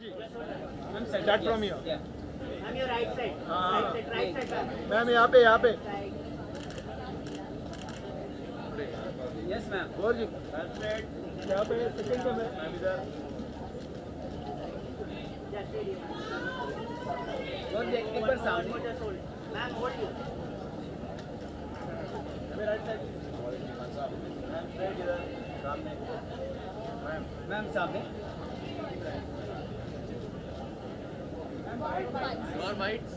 Ma'am start from here. Ma'am your right side, right side ma'am यहाँ पे yes ma'am. गौर जी यहाँ पे second camera ma'am इधर। एक बार sound ma'am hold you right side ma'am straight इधर सामने मैम सामने और वाइट्स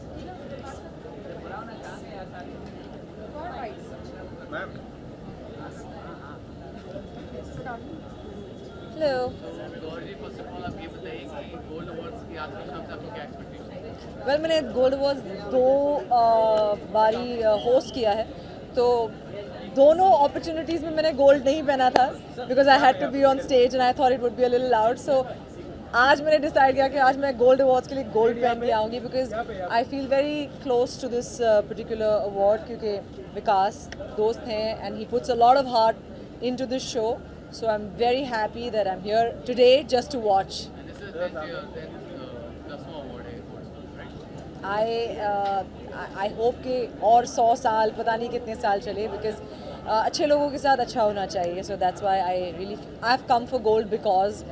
ma'am. Hello. Gaur ji first of all आप ये बताइए कि गोल्ड अवार्ड्स की आज के शाम से आपको क्या एक्सपेक्टेशन? वेल मैंने गोल्ड अवार्ड्स 2 बारी होस्ट किया है, तो दोनों अपॉर्चुनिटीज़ में मैंने गोल्ड नहीं पहना था because I had to be on stage and I thought it would be a little loud. So आज मैंने डिसाइड किया कि आज मैं गोल्ड अवार्ड्स के लिए गोल्ड पहन के आऊँगी because I feel very close to this particular award, क्योंकि विकास दोस्त हैं and he puts a lot of heart in to this show. So I am very happy that I am here today just to watch. And this is 10th year, 10th award है gold, right? I hope कि और 100 साल पता नहीं कितने साल चले because अच्छे लोगों के साथ अच्छा होना चाहिए। So that's why I have come for gold because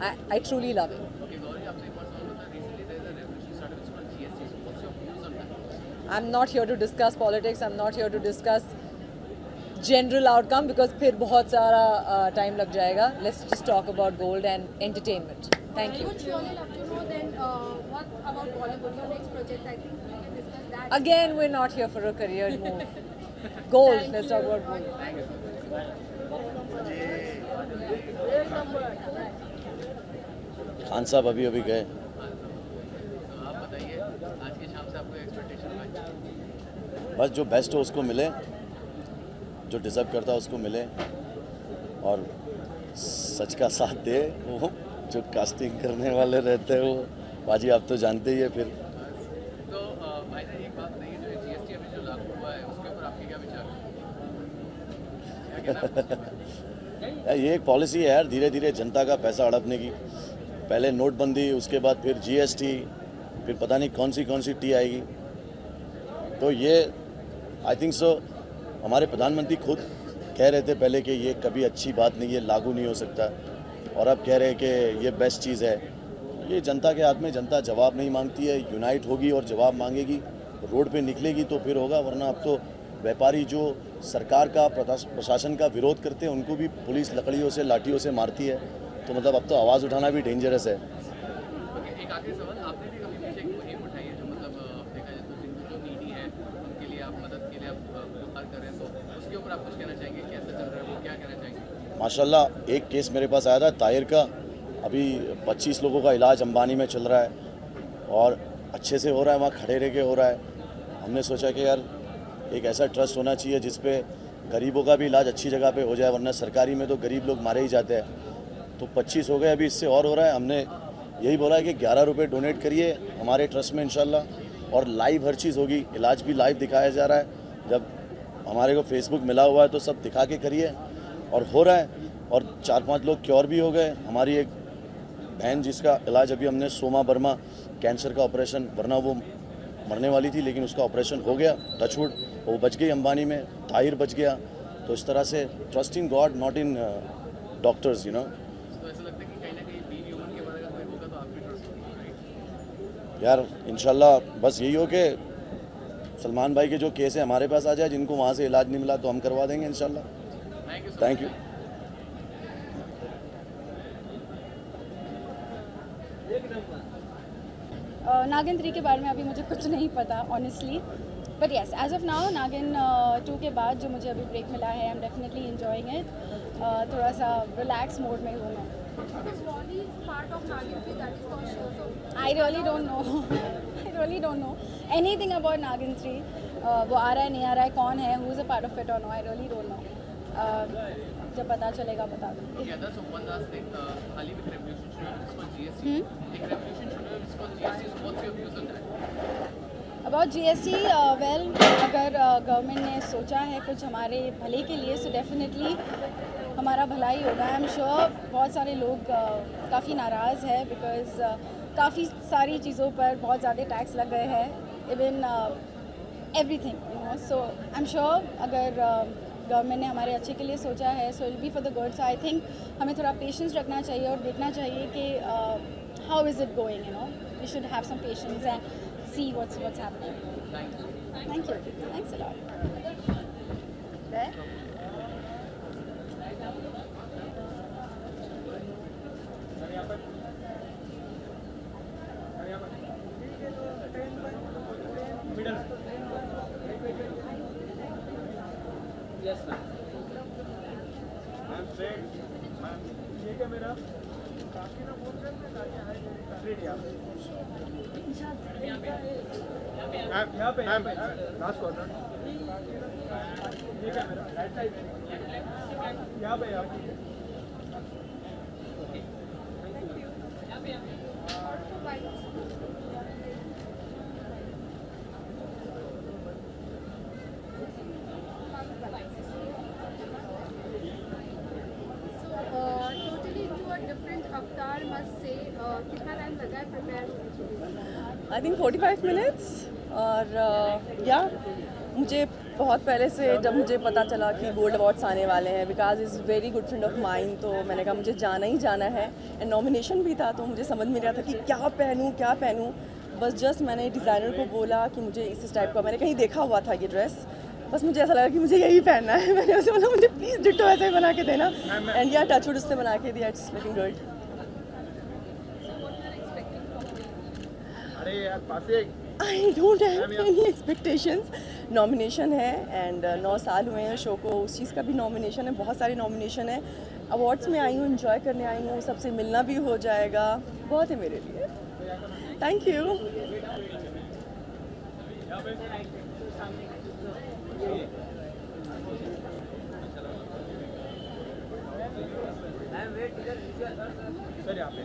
I truly love it. Okay, गौर जी आपसे एक बार सवाल होता है, recently there is a revolution started which is called GST. So what's your views on that? I am not here to discuss politics, I am not here to discuss general outcome because फिर बहुत सारा time लग जाएगा। Let's just talk about gold and entertainment. Thank you. I would surely love to know then what about Bollywood, your next project? I think we can discuss that. Again, we're not here for a career move. Gold, let's talk about gold. Khan साहब अभी अभी गए। तो आप बताइए आज की शाम से आपको एक्सपेक्टेशन है? बस जो बेस्ट हो उसको मिले, जो डिज़र्व करता है उसको मिले और सच का साथ दे। वो जो कास्टिंग करने वाले रहते हैं वो बाजी आप तो जानते ही है। फिर तो भाई साहब एक बात बताइए, जो GST अभी जो लागू हुआ है उसके ऊपर आपके क्या विचार हैं? ये एक पॉलिसी है यार, धीरे धीरे जनता का पैसा हड़पने की। पहले नोटबंदी, उसके बाद फिर GST, फिर पता नहीं कौन सी टी आएगी। तो ये आई थिंक सो हमारे प्रधानमंत्री खुद कह रहे थे पहले कि ये कभी अच्छी बात नहीं है, लागू नहीं हो सकता, और अब कह रहे हैं कि ये बेस्ट चीज़ है। ये जनता के हाथ में, जनता जवाब नहीं मांगती है, यूनाइट होगी और जवाब मांगेगी, रोड पे निकलेगी तो फिर होगा। वरना अब तो व्यापारी जो सरकार का, प्रशासन का विरोध करते हैं उनको भी पुलिस लकड़ियों से, लाठियों से मारती है। तो मतलब अब तो आवाज़ उठाना भी डेंजरस है। Okay, एक आखिरी सवाल, आपने भी कभी पीछे एक मुहिम उठाई है जो मतलब देखा जाए तो जिनको जो नीडी है उनके लिए आप मदद के लिए आप गुहार कर रहे हैं, तो उसके ऊपर आप कुछ कहना चाहेंगे? कैसा चल रहा है वो, क्या कहना चाहेंगे? माशाल्लाह एक केस मेरे पास आया था ताहिर का, अभी 25 लोगों का इलाज अंबानी में चल रहा है और अच्छे से हो रहा है, वहाँ खड़े रह के हो रहा है। हमने सोचा कि यार एक ऐसा ट्रस्ट होना चाहिए जिस पे गरीबों का भी इलाज अच्छी जगह पे हो जाए, वरना सरकारी में तो गरीब लोग मारे ही जाते हैं। तो 25 हो गए, अभी इससे और हो रहा है। हमने यही बोला है कि 11 रुपये डोनेट करिए हमारे ट्रस्ट में इंशाल्लाह, और लाइव हर चीज़ होगी, इलाज भी लाइव दिखाया जा रहा है। जब हमारे को फेसबुक मिला हुआ है तो सब दिखा के करिए, और हो रहा है। और 4-5 लोग क्योर भी हो गए। हमारी एक बहन जिसका इलाज अभी हमने, सोमा वर्मा, कैंसर का ऑपरेशन, वरना वो मरने वाली थी लेकिन उसका ऑपरेशन हो गया, टचवुड, वो बच गई अंबानी में, ताहिर बच गया। तो इस तरह से trust in God, not in doctors, you know. तो ऐसा लगता है कि कहीं ना कहीं बीन ह्यूमन के बारे में कोई होगा तो आप भी ट्रस्ट करोगे, राइट? यार इंशाल्लाह बस यही हो कि सलमान भाई के जो केस है हमारे पास आ जाए, जिनको वहाँ से इलाज नहीं मिला तो हम करवा देंगे इंशाल्लाह। Thank you. नागिन 3 के बारे में अभी मुझे कुछ नहीं पता honestly, but yes as of now Naagin 2 के बाद जो मुझे अभी ब्रेक मिला है, I am definitely enjoying it. थोड़ा सा रिलैक्स मोड में हूँ मैं। आई really don't know anything about नागिन 3। वो आ रहा है नहीं आ रहा है, कौन है, who is a part of it और no, I really don't know. जब पता चलेगा बता दूँगी। Yeah, that's one last thing. हाल ही में एक revolution शुरू हुआ जिसको GST, एक revolution शुरू हुआ जिसको GST, so what's your views on that? About GST, well अगर गवर्नमेंट ने सोचा है कुछ हमारे भले के लिए, सो डेफिनेटली हमारा भला ही होगा। आई एम श्योर बहुत सारे लोग काफ़ी नाराज़ है बिकॉज काफ़ी सारी चीज़ों पर बहुत ज़्यादा टैक्स लग गए हैं, even everything, you know. So I am sure अगर गवर्नमेंट ने हमारे अच्छे के लिए सोचा है, so will be for the good. So I think हमें थोड़ा पेशेंस रखना चाहिए और देखना चाहिए कि how is it going, you know. We should have some patience and see what's happening. Thank you. Thanks a lot. Yes, ma'am. Ma'am, straight. Ma'am, ठीक है मेरा. काफी ना बोल रहे हैं, straight यहाँ पे. Last corner. ठीक है मेरा. Right side. यहाँ पे. Totally into a different avatar, must say. कितना टाइम लगा है प्रिपेयर होने आई थिंक 45 मिनट्स. और या मुझे बहुत पहले से जब मुझे पता चला कि गोल्ड अवार्ड्स आने वाले हैं, because is very good friend of mine, तो मैंने कहा मुझे जाना ही जाना है. एंड नॉमिनेशन भी था, तो मुझे समझ में नहीं रहा था कि क्या पहनूं. बस जस्ट मैंने डिज़ाइनर को बोला कि मुझे इस टाइप का, मैंने कहीं देखा हुआ था ये ड्रेस, बस मुझे ऐसा लगा कि मुझे यही पहनना है. मैंने उसे बोला मुझे प्लीज़ डिट्टो ऐसे ही बना के देना. एंड या टचवुड उससे बना के दिया. It's looking good. अरे यार पासे. I don't have any expectations. Nomination है एंड 9 साल हुए हैं शो को, उस चीज़ का भी नॉमिनेशन है, बहुत सारे नॉमिनेशन है. अवार्ड्स में आई हूँ, एंजॉय करने आई हूँ, सबसे मिलना भी हो जाएगा, बहुत है मेरे लिए. Thank you. सर यहाँ पे.